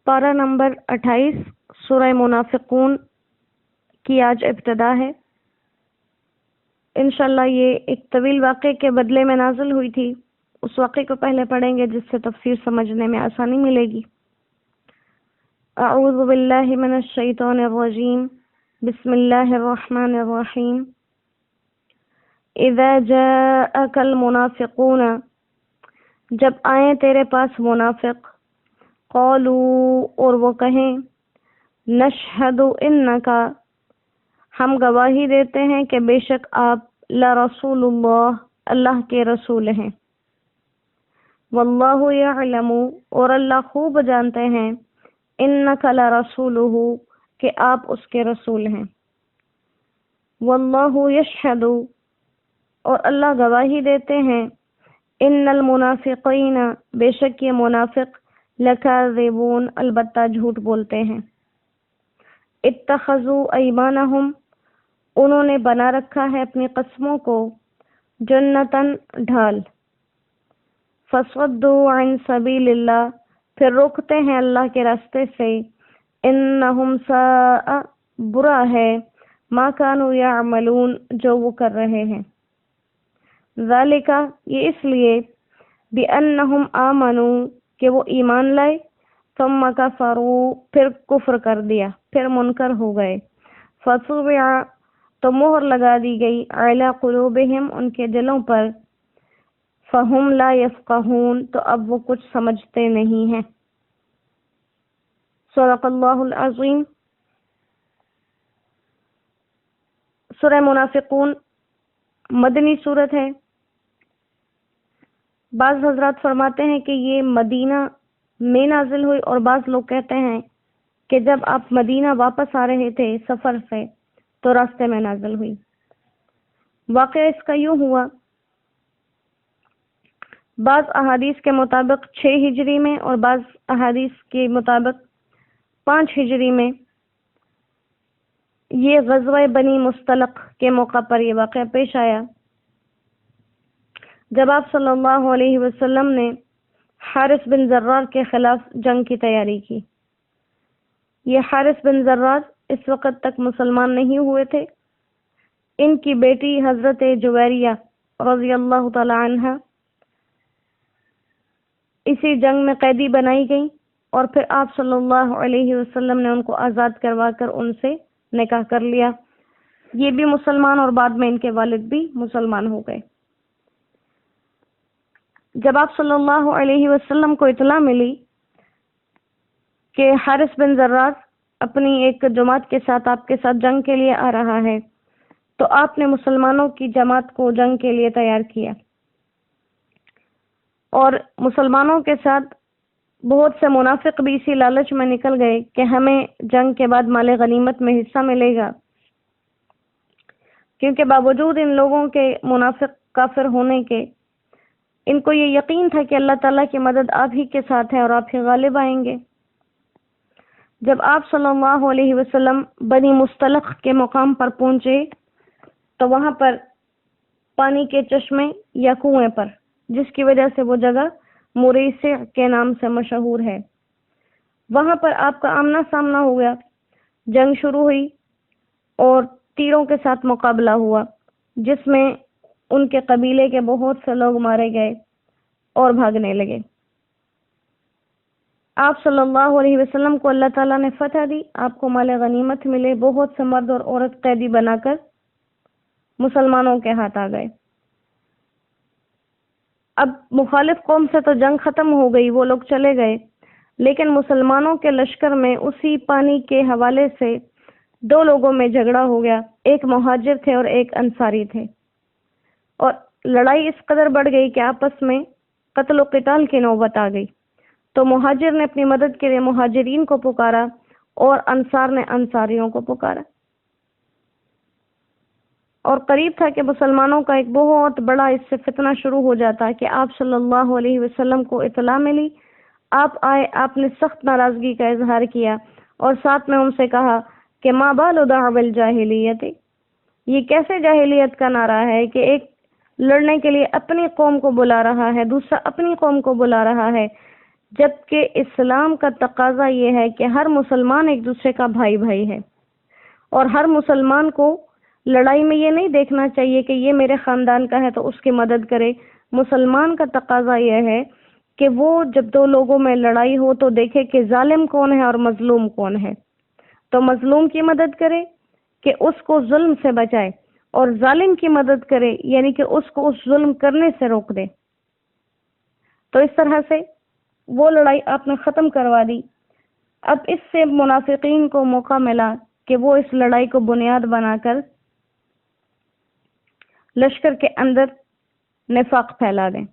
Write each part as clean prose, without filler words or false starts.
پارہ نمبر 28 سورہ منافقون کی آج ابتدا ہے۔ انشاءاللہ یہ ایک طویل واقعے کے بدلے میں نازل ہوئی تھی۔ اس واقعے کو پہلے پڑھیں گے جس سے تفسیر سمجھنے میں آسانی ملے گی۔ اعوذ باللہ من الشیطان الرجیم، بسم اللہ الرحمن الرحیم۔ اذا جاءک المنافقون، جب آئیں تیرے پاس منافق، قالوا، اور وہ کہیں، نشہد انکا، ہم گواہی دیتے ہیں کہ بے شک آپ لرسول اللہ، اللہ کے رسول ہیں، واللہ یعلم، اور اللہ خوب جانتے ہیں، انکا لرسولہ، کہ آپ اس کے رسول ہیں، واللہ یشہد، اور اللہ گواہی دیتے ہیں، ان المنافقین، بے شک یہ منافق، لکاذبون، البتہ جھوٹ بولتے ہیں، اتخذوا ایمانہم، انہوں نے بنا رکھا ہے اپنی قسموں کو، جنتاً ڈھال، فصدوا عن سبیل اللہ، پھر روکتے ہیں اللہ کے راستے سے، انہم ساء، برا ہے، ما کانوا یعملون، جو وہ کر رہے ہیں، ذالک، یہ اس لیے، بأنہم آمنوا، کہ وہ ایمان لائے، ثم کفروا، پھر کفر کر دیا، پھر منکر ہو گئے، فطبع، تو مہر لگا دی گئی، علی قلوبہم، ان کے دلوں پر، فہم لا یفقہون، تو اب وہ کچھ سمجھتے نہیں ہیں۔ صدق اللہ العظیم۔ سورہ منافقون مدنی سورت ہے۔ بعض حضرات فرماتے ہیں کہ یہ مدینہ میں نازل ہوئی، اور بعض لوگ کہتے ہیں کہ جب آپ مدینہ واپس آ رہے تھے سفر سے تو راستے میں نازل ہوئی۔ واقعہ اس کا یوں ہوا، بعض احادیث کے مطابق 6 ہجری میں اور بعض احادیث کے مطابق 5 ہجری میں یہ غزوہ بنی مستلق کے موقع پر یہ واقعہ پیش آیا، جب آپ صلی اللہ علیہ وسلم نے حارث بن زرار کے خلاف جنگ کی تیاری کی۔ یہ حارث بن زرار اس وقت تک مسلمان نہیں ہوئے تھے۔ ان کی بیٹی حضرت جویریہ رضی اللہ تعالی عنہ اسی جنگ میں قیدی بنائی گئی، اور پھر آپ صلی اللہ علیہ وسلم نے ان کو آزاد کروا کر ان سے نکاح کر لیا۔ یہ بھی مسلمان، اور بعد میں ان کے والد بھی مسلمان ہو گئے۔ جب آپ صلی اللہ علیہ وسلم کو اطلاع ملی کہ حارث بن زرار اپنی ایک جماعت کے ساتھ آپ کے ساتھ جنگ کے لیے آ رہا ہے، تو آپ نے مسلمانوں کی جماعت کو جنگ کے لیے تیار کیا، اور مسلمانوں کے ساتھ بہت سے منافق بھی اسی لالچ میں نکل گئے کہ ہمیں جنگ کے بعد مال غنیمت میں حصہ ملے گا، کیونکہ باوجود ان لوگوں کے منافق کافر ہونے کے، ان کو یہ یقین تھا کہ اللہ تعالیٰ کی مدد آپ ہی کے ساتھ ہے اور آپ ہی غالب آئیں گے۔ جب آپ صلی اللہ علیہ وسلم بنی مستلق کے مقام پر پہنچے تو وہاں پر پانی کے چشمے یا کنویں پر، جس کی وجہ سے وہ جگہ مریسع کے نام سے مشہور ہے، وہاں پر آپ کا آمنا سامنا ہو گیا۔ جنگ شروع ہوئی اور تیروں کے ساتھ مقابلہ ہوا، جس میں ان کے قبیلے کے بہت سے لوگ مارے گئے اور بھاگنے لگے۔ آپ صلی اللہ علیہ وسلم کو اللہ تعالیٰ نے فتح دی، آپ کو مال غنیمت ملے، بہت سے مرد اور عورت قیدی بنا کر مسلمانوں کے ہاتھ آ گئے۔ اب مخالف قوم سے تو جنگ ختم ہو گئی، وہ لوگ چلے گئے، لیکن مسلمانوں کے لشکر میں اسی پانی کے حوالے سے 2 لوگوں میں جھگڑا ہو گیا، ایک مہاجر تھے اور ایک انصاری تھے، اور لڑائی اس قدر بڑھ گئی کہ آپس میں قتل و قتال کی نوبت آ گئی۔ تو مہاجر نے اپنی مدد کے لیے مہاجرین کو پکارا، اور انصار نے انصاریوں کو پکارا، اور قریب تھا کہ مسلمانوں کا ایک بہت بڑا اس سے فتنہ شروع ہو جاتا کہ آپ صلی اللہ علیہ وسلم کو اطلاع ملی، آپ آئے، آپ نے سخت ناراضگی کا اظہار کیا، اور ساتھ میں ان سے کہا کہ ما بال دعوی الجاہلیت، یہ کیسے جاہلیت کا نعرہ ہے کہ ایک لڑنے کے لیے اپنی قوم کو بلا رہا ہے، دوسرا اپنی قوم کو بلا رہا ہے، جبکہ اسلام کا تقاضا یہ ہے کہ ہر مسلمان ایک دوسرے کا بھائی بھائی ہے، اور ہر مسلمان کو لڑائی میں یہ نہیں دیکھنا چاہیے کہ یہ میرے خاندان کا ہے تو اس کی مدد کرے۔ مسلمان کا تقاضا یہ ہے کہ وہ جب دو لوگوں میں لڑائی ہو تو دیکھے کہ ظالم کون ہے اور مظلوم کون ہے، تو مظلوم کی مدد کرے کہ اس کو ظلم سے بچائے، اور ظالم کی مدد کرے یعنی کہ اس کو اس ظلم کرنے سے روک دے۔ تو اس طرح سے وہ لڑائی آپ نے ختم کروا دی۔ اب اس سے منافقین کو موقع ملا کہ وہ اس لڑائی کو بنیاد بنا کر لشکر کے اندر نفاق پھیلا دیں۔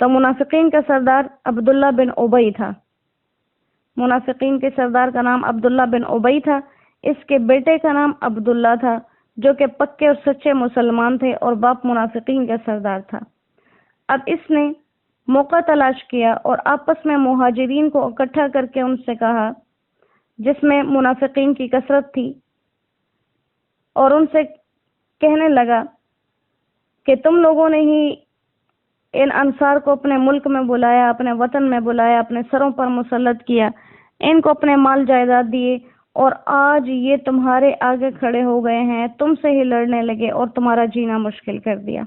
تو منافقین کا سردار عبداللہ بن ابی تھا۔ منافقین کے سردار کا نام عبداللہ بن ابی تھا۔ اس کے بیٹے کا نام عبداللہ تھا، جو کہ پکے اور سچے مسلمان تھے، اور باپ منافقین کا سردار تھا۔ اب اس نے موقع تلاش کیا اور آپس میں مہاجرین کو اکٹھا کر کے ان سے کہا، جس میں منافقین کی کثرت تھی، اور ان سے کہنے لگا کہ تم لوگوں نے ہی ان انصار کو اپنے ملک میں بلایا، اپنے وطن میں بلایا، اپنے سروں پر مسلط کیا، ان کو اپنے مال جائیداد دیے، اور آج یہ تمہارے آگے کھڑے ہو گئے ہیں، تم سے ہی لڑنے لگے اور تمہارا جینا مشکل کر دیا۔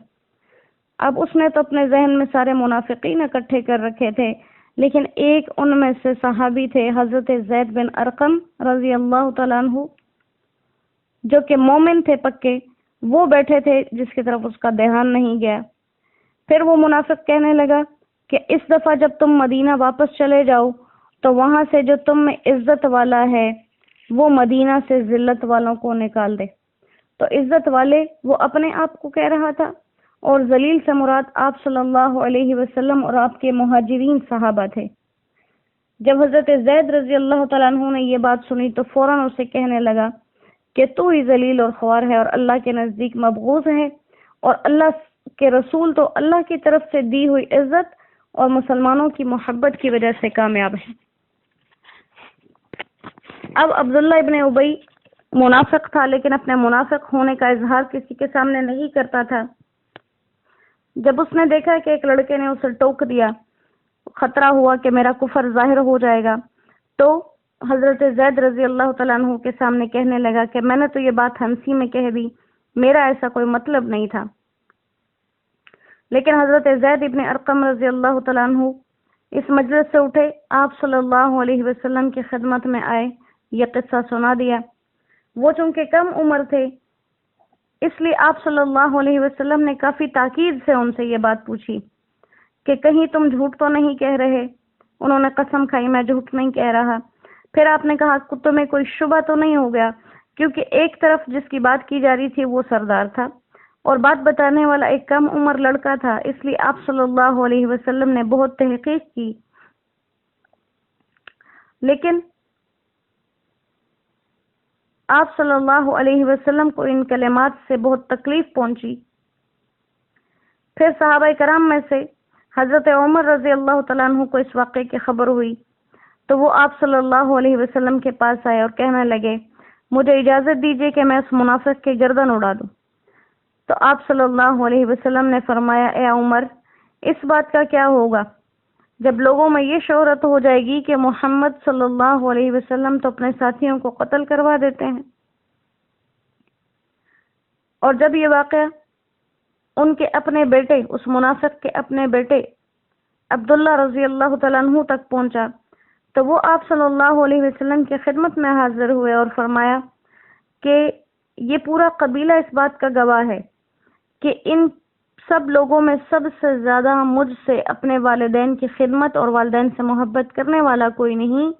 اب اس نے تو اپنے ذہن میں سارے منافقین اکٹھے کر رکھے تھے، لیکن ایک ان میں سے صحابی تھے حضرت زید بن ارقم رضی اللہ تعالیٰ عنہ، جو کہ مومن تھے پکے، وہ بیٹھے تھے جس کی طرف اس کا دھیان نہیں گیا۔ پھر وہ منافق کہنے لگا کہ اس دفعہ جب تم مدینہ واپس چلے جاؤ تو وہاں سے جو تم میں عزت والا ہے وہ مدینہ سے ذلت والوں کو نکال دے۔ تو عزت والے وہ اپنے آپ کو کہہ رہا تھا، اور ذلیل سے مراد آپ صلی اللہ علیہ وسلم اور آپ کے مہاجرین صحابہ تھے۔ جب حضرت زید رضی اللہ تعالیٰ عنہ نے یہ بات سنی تو فوراً اسے کہنے لگا کہ تو ہی ذلیل اور خوار ہے، اور اللہ کے نزدیک مبغوض ہے، اور اللہ کے رسول تو اللہ کی طرف سے دی ہوئی عزت اور مسلمانوں کی محبت کی وجہ سے کامیاب ہے۔ اب عبداللہ ابن ابی منافق تھا، لیکن اپنے منافق ہونے کا اظہار کسی کے سامنے نہیں کرتا تھا۔ جب اس نے دیکھا کہ ایک لڑکے نے اسے ٹوک دیا، خطرہ ہوا کہ میرا کفر ظاہر ہو جائے گا، تو حضرت زید رضی اللہ تعالیٰ عنہ کے سامنے کہنے لگا کہ میں نے تو یہ بات ہنسی میں کہہ دی، میرا ایسا کوئی مطلب نہیں تھا۔ لیکن حضرت زید ابن ارقم رضی اللہ تعالیٰ عنہ اس مجلس سے اٹھے، آپ صلی اللہ علیہ وسلم کی خدمت میں آئے، یہ قصہ سنا دیا۔ وہ چونکہ کم عمر تھے، اس لیے آپ صلی اللہ علیہ وسلم نے کافی تاکید سے ان سے یہ بات پوچھی کہ کہیں تم جھوٹ تو نہیں کہہ رہے؟ انہوں نے قسم کھائی میں جھوٹ نہیں کہہ رہا۔ پھر آپ نے کہا تمہیں کوئی شبہ تو نہیں ہو گیا؟ کیونکہ ایک طرف جس کی بات کی جا رہی تھی وہ سردار تھا، اور بات بتانے والا ایک کم عمر لڑکا تھا، اس لیے آپ صلی اللہ علیہ وسلم نے بہت تحقیق کی، لیکن آپ صلی اللہ علیہ وسلم کو ان کلمات سے بہت تکلیف پہنچی۔ پھر صحابہ کرام میں سے حضرت عمر رضی اللہ تعالیٰ عنہ کو اس واقعے کی خبر ہوئی، تو وہ آپ صلی اللہ علیہ وسلم کے پاس آئے اور کہنے لگے مجھے اجازت دیجیے کہ میں اس منافق کی گردن اڑا دوں۔ تو آپ صلی اللہ علیہ وسلم نے فرمایا اے عمر، اس بات کا کیا ہوگا جب لوگوں میں یہ شہرت ہو جائے گی کہ محمد صلی اللہ علیہ وسلم تو اپنے ساتھیوں کو قتل کروا دیتے ہیں۔ اور جب یہ واقعہ ان کے اپنے بیٹے، اس منافق کے اپنے بیٹے عبداللہ رضی اللہ تعالیٰ عنہ تک پہنچا تو وہ آپ صلی اللہ علیہ وسلم کی خدمت میں حاضر ہوئے اور فرمایا کہ یہ پورا قبیلہ اس بات کا گواہ ہے کہ ان سب لوگوں میں سب سے زیادہ مجھ سے اپنے والدین کی خدمت اور والدین سے محبت کرنے والا کوئی نہیں،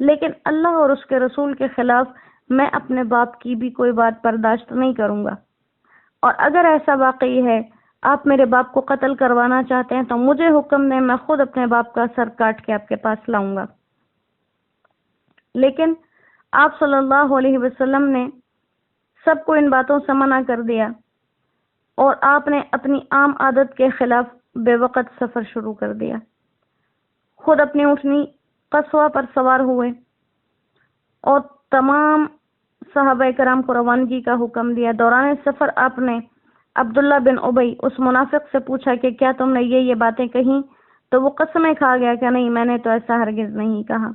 لیکن اللہ اور اس کے رسول کے خلاف میں اپنے باپ کی بھی کوئی بات برداشت نہیں کروں گا، اور اگر ایسا واقعی ہے آپ میرے باپ کو قتل کروانا چاہتے ہیں تو مجھے حکم دیں، میں خود اپنے باپ کا سر کاٹ کے آپ کے پاس لاؤں گا۔ لیکن آپ صلی اللہ علیہ وسلم نے سب کو ان باتوں سے منع کر دیا، اور آپ نے اپنی عام عادت کے خلاف بے وقت سفر شروع کر دیا۔ خود اپنی اونٹنی قصوہ پر سوار ہوئے اور تمام صحابہ کرام کو روانگی کا حکم دیا۔ دوران سفر آپ نے عبداللہ بن ابی اس منافق سے پوچھا کہ کیا تم نے یہ باتیں کہیں؟ تو وہ قسمیں کھا گیا کہ نہیں، میں نے تو ایسا ہرگز نہیں کہا۔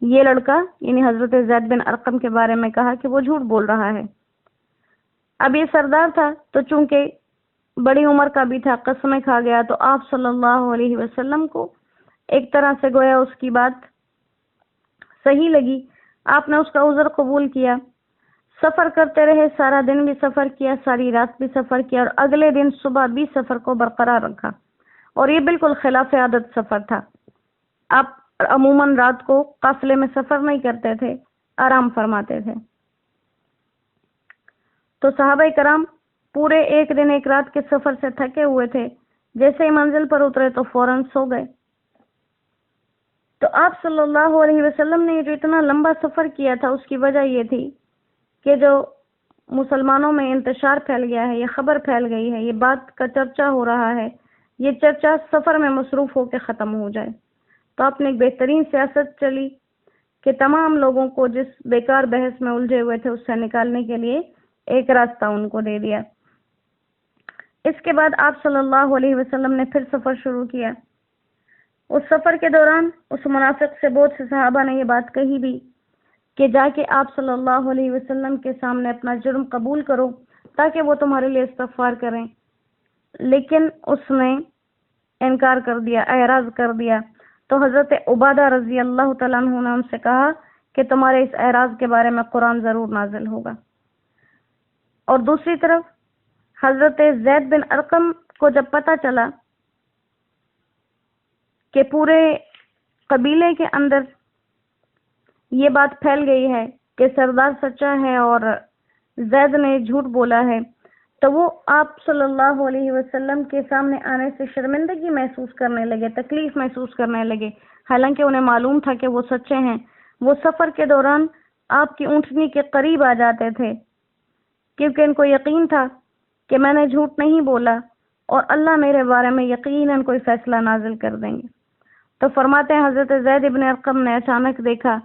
یہ لڑکا یعنی حضرت زید بن ارقم کے بارے میں کہا کہ وہ جھوٹ بول رہا ہے۔ اب یہ سردار تھا تو چونکہ بڑی عمر کا بھی تھا، قسمیں کھا گیا، تو آپ صلی اللہ علیہ وسلم کو ایک طرح سے گویا اس کی بات صحیح لگی، آپ نے اس کا عذر قبول کیا، سفر کرتے رہے، سارا دن بھی سفر کیا، ساری رات بھی سفر کیا، اور اگلے دن صبح بھی سفر کو برقرار رکھا، اور یہ بالکل خلاف عادت سفر تھا۔ آپ عموماً رات کو قافلے میں سفر نہیں کرتے تھے، آرام فرماتے تھے۔ تو صحابہ کرام پورے ایک دن ایک رات کے سفر سے تھکے ہوئے تھے، جیسے ہی منزل پر اترے تو فوراً سو گئے۔ تو آپ صلی اللہ علیہ وسلم نے جو اتنا لمبا سفر کیا تھا، اس کی وجہ یہ تھی کہ جو مسلمانوں میں انتشار پھیل گیا ہے، یہ خبر پھیل گئی ہے، یہ بات کا چرچا ہو رہا ہے، یہ چرچا سفر میں مصروف ہو کے ختم ہو جائے۔ تو آپ نے ایک بہترین سیاست چلی کہ تمام لوگوں کو جس بیکار بحث میں الجھے ہوئے تھے اس سے نکالنے کے لیے ایک راستہ ان کو دے دیا۔ اس کے بعد آپ صلی اللہ علیہ وسلم نے پھر سفر شروع کیا۔ اس سفر کے دوران اس منافق سے بہت سے صحابہ نے یہ بات کہی بھی کہ جا کے آپ صلی اللہ علیہ وسلم کے سامنے اپنا جرم قبول کرو تاکہ وہ تمہارے لیے استغفار کریں، لیکن اس نے انکار کر دیا، اعراض کر دیا۔ تو حضرت عبادہ رضی اللہ تعالیٰ عنہ نے ان سے کہا کہ تمہارے اس اعراض کے بارے میں قرآن ضرور نازل ہوگا۔ اور دوسری طرف حضرت زید بن ارقم کو جب پتہ چلا کہ پورے قبیلے کے اندر یہ بات پھیل گئی ہے کہ سردار سچا ہے اور زید نے جھوٹ بولا ہے، تو وہ آپ صلی اللہ علیہ وسلم کے سامنے آنے سے شرمندگی محسوس کرنے لگے، تکلیف محسوس کرنے لگے، حالانکہ انہیں معلوم تھا کہ وہ سچے ہیں۔ وہ سفر کے دوران آپ کی اونٹنی کے قریب آ جاتے تھے کیونکہ ان کو یقین تھا کہ میں نے جھوٹ نہیں بولا اور اللہ میرے بارے میں یقیناً کوئی فیصلہ نازل کر دیں گے۔ تو فرماتے ہیں حضرت زید بن ارقم نے اچانک دیکھا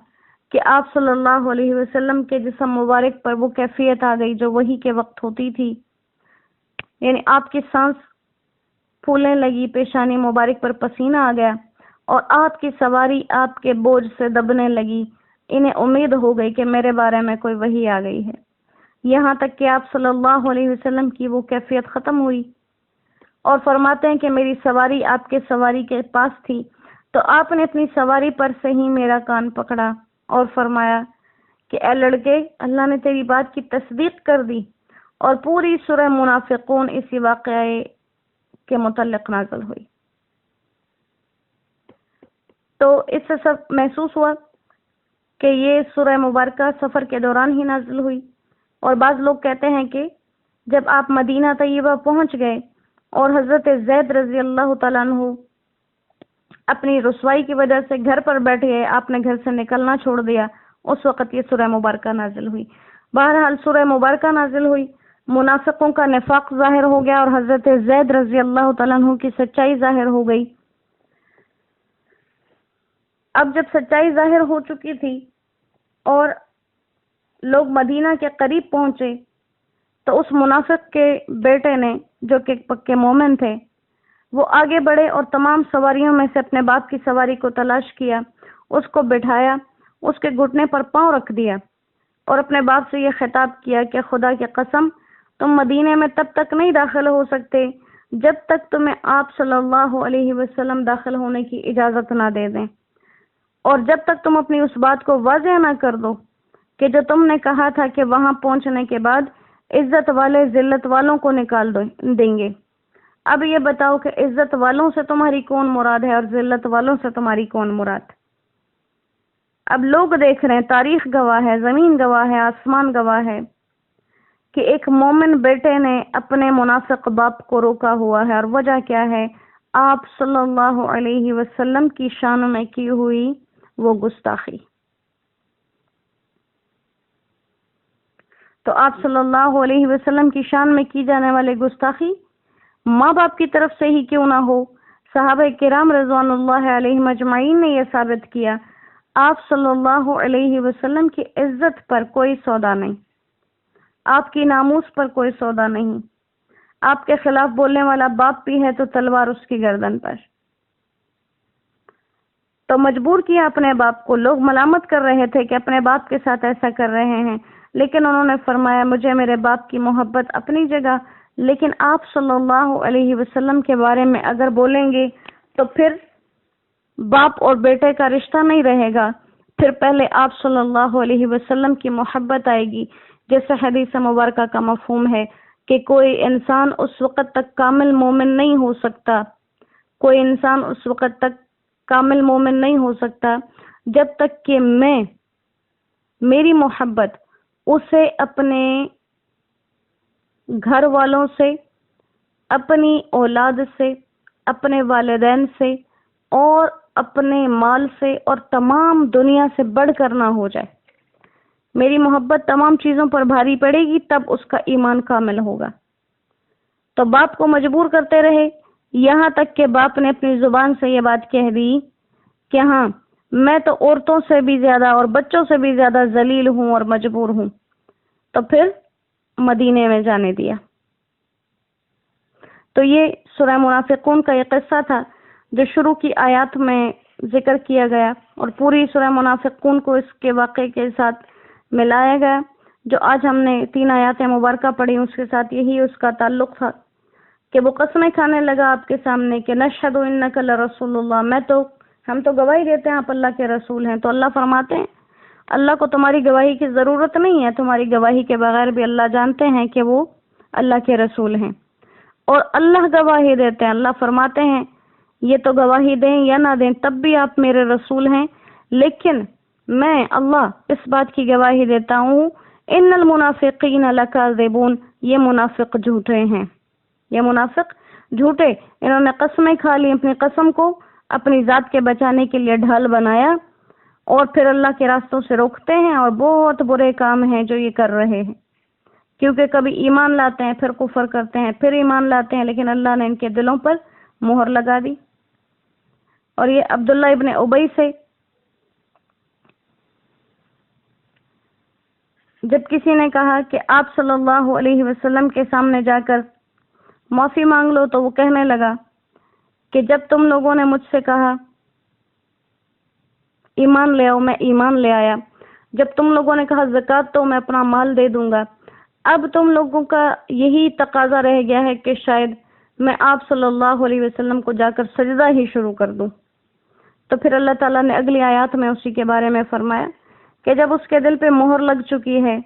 کہ آپ صلی اللہ علیہ وسلم کے جسم مبارک پر وہ کیفیت آ گئی جو وحی کے وقت ہوتی تھی، یعنی آپ کی سانس پھولنے لگی، پیشانی مبارک پر پسینہ آ گیا، اور آپ کی سواری آپ کے بوجھ سے دبنے لگی۔ انہیں امید ہو گئی کہ میرے بارے میں کوئی وحی آ گئی ہے، یہاں تک کہ آپ صلی اللہ علیہ وسلم کی وہ کیفیت ختم ہوئی، اور فرماتے ہیں کہ میری سواری آپ کے سواری کے پاس تھی، تو آپ نے اپنی سواری پر سے ہی میرا کان پکڑا اور فرمایا کہ اے لڑکے، اللہ نے تیری بات کی تصدیق کر دی، اور پوری سورہ منافقون اسی واقعے کے متعلق نازل ہوئی۔ تو اس سے سب محسوس ہوا کہ یہ سورہ مبارکہ سفر کے دوران ہی نازل ہوئی، اور بعض لوگ کہتے ہیں کہ جب آپ مدینہ طیبہ پہنچ گئے اور حضرت زید رضی اللہ تعالیٰ عنہ اپنی رسوائی کی وجہ سے گھر پر بیٹھ گئے، آپ نے گھر سے نکلنا چھوڑ دیا، اس وقت یہ سورہ مبارکہ نازل ہوئی۔ بہرحال سورہ مبارکہ نازل ہوئی، منافقوں کا نفاق ظاہر ہو گیا اور حضرت زید رضی اللہ تعالیٰ عنہ کی سچائی ظاہر ہو گئی۔ اب جب سچائی ظاہر ہو چکی تھی اور لوگ مدینہ کے قریب پہنچے تو اس منافق کے بیٹے نے جو کہ پکے مومن تھے وہ آگے بڑھے اور تمام سواریوں میں سے اپنے باپ کی سواری کو تلاش کیا، اس کو بٹھایا، اس کے گھٹنے پر پاؤں رکھ دیا اور اپنے باپ سے یہ خطاب کیا کہ خدا کی قسم تم مدینے میں تب تک نہیں داخل ہو سکتے جب تک تمہیں آپ صلی اللہ علیہ وسلم داخل ہونے کی اجازت نہ دے دیں، اور جب تک تم اپنی اس بات کو واضح نہ کر دو کہ جو تم نے کہا تھا کہ وہاں پہنچنے کے بعد عزت والے ذلت والوں کو نکال دیں گے۔ اب یہ بتاؤ کہ عزت والوں سے تمہاری کون مراد ہے اور ذلت والوں سے تمہاری کون مراد؟ اب لوگ دیکھ رہے ہیں، تاریخ گواہ ہے، زمین گواہ ہے، آسمان گواہ ہے کہ ایک مومن بیٹے نے اپنے منافق باپ کو روکا ہوا ہے، اور وجہ کیا ہے؟ آپ صلی اللہ علیہ وسلم کی شان میں کی ہوئی وہ گستاخی۔ تو آپ صلی اللہ علیہ وسلم کی شان میں کی جانے والے گستاخی ماں باپ کی طرف سے ہی کیوں نہ ہو، صحابہ کرام رضوان اللہ علیہم اجمعین نے یہ ثابت کیا، آپ صلی اللہ علیہ وسلم کی عزت پر کوئی سودا نہیں، آپ کی ناموس پر کوئی سودا نہیں، آپ کے خلاف بولنے والا باپ بھی ہے تو تلوار اس کی گردن پر۔ تو مجبور کیا اپنے باپ کو. لوگ ملامت کر رہے تھے کہ اپنے باپ کے ساتھ ایسا کر رہے ہیں، لیکن انہوں نے فرمایا مجھے میرے باپ کی محبت اپنی جگہ، لیکن آپ صلی اللہ علیہ وسلم کے بارے میں اگر بولیں گے تو پھر باپ اور بیٹے کا رشتہ نہیں رہے گا، پھر پہلے آپ صلی اللہ علیہ وسلم کی محبت آئے گی. جیسے حدیث مبارکہ کا مفہوم ہے کہ کوئی انسان اس وقت تک کامل مومن نہیں ہو سکتا، کوئی انسان اس وقت تک کامل مومن نہیں ہو سکتا جب تک کہ میری محبت اسے اپنے گھر والوں سے، اپنی اولاد سے، اپنے والدین سے اور اپنے مال سے اور تمام دنیا سے بڑھ کر نہ ہو جائے. میری محبت تمام چیزوں پر بھاری پڑے گی، تب اس کا ایمان کامل ہوگا. تو باپ کو مجبور کرتے رہے، یہاں تک کہ باپ نے اپنی زبان سے یہ بات کہہ دی کہ ہاں میں تو عورتوں سے بھی زیادہ اور بچوں سے بھی زیادہ ذلیل ہوں اور مجبور ہوں. تو پھر مدینے میں جانے دیا. تو یہ سورہ منافقون کا یہ قصہ تھا جو شروع کی آیات میں ذکر کیا گیا، اور پوری سورہ منافقون کو اس کے واقعے کے ساتھ ملایا گیا. جو آج ہم نے 3 آیات مبارکہ پڑھی اس کے ساتھ یہی اس کا تعلق تھا کہ وہ قسمیں کھانے لگا آپ کے سامنے کہ نشہد انک لرسول اللہ، ہم تو گواہی دیتے ہیں آپ اللہ کے رسول ہیں. تو اللہ فرماتے ہیں اللہ کو تمہاری گواہی کی ضرورت نہیں ہے، تمہاری گواہی کے بغیر بھی اللہ جانتے ہیں کہ وہ اللہ کے رسول ہیں. اور اللہ گواہی دیتے ہیں، اللہ فرماتے ہیں یہ تو گواہی دیں یا نہ دیں تب بھی آپ میرے رسول ہیں، لیکن میں اللہ اس بات کی گواہی دیتا ہوں ان المنافقین لکاذبون، یہ منافق جھوٹے ہیں، یہ منافق جھوٹے، انہوں نے قسمیں کھا لی، اپنی قسم کو اپنی ذات کے بچانے کے لیے ڈھال بنایا اور پھر اللہ کے راستوں سے روکتے ہیں، اور بہت برے کام ہیں جو یہ کر رہے ہیں. کیونکہ کبھی ایمان لاتے ہیں پھر کفر کرتے ہیں، پھر ایمان لاتے ہیں، لیکن اللہ نے ان کے دلوں پر مہر لگا دی. اور یہ عبداللہ ابن ابی سے جب کسی نے کہا کہ آپ صلی اللہ علیہ وسلم کے سامنے جا کر معافی مانگ لو، تو وہ کہنے لگا کہ جب تم لوگوں نے مجھ سے کہا ایمان لے آؤ، میں ایمان لے آیا. جب تم لوگوں نے کہا زکوٰۃ تو میں اپنا مال دے دوں گا. اب تم لوگوں کا یہی تقاضا رہ گیا ہے کہ شاید میں آپ صلی اللہ علیہ وسلم کو جا کر سجدہ ہی شروع کر دوں. تو پھر اللہ تعالیٰ نے اگلی آیات میں اسی کے بارے میں فرمایا کہ جب اس کے دل پہ مہر لگ چکی ہے،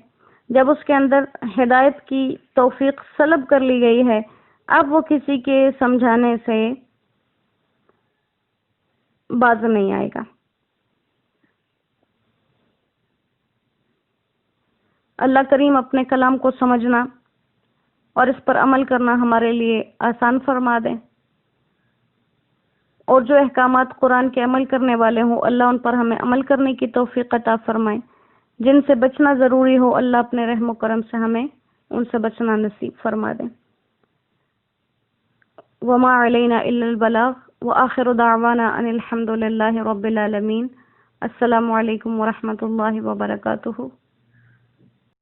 جب اس کے اندر ہدایت کی توفیق سلب کر لی گئی ہے، اب وہ کسی کے سمجھانے سے باز نہیں آئے گا. اللہ کریم اپنے کلام کو سمجھنا اور اس پر عمل کرنا ہمارے لیے آسان فرما دیں، اور جو احکامات قرآن کے عمل کرنے والے ہوں اللہ ان پر ہمیں عمل کرنے کی توفیق عطا فرمائے. جن سے بچنا ضروری ہو اللہ اپنے رحم و کرم سے ہمیں ان سے بچنا نصیب فرما دیں. وما علینا الا البلاغ وآخر دعوانا ان الحمد للہ رب العالمین. السلام علیکم ورحمۃ اللہ وبرکاتہ.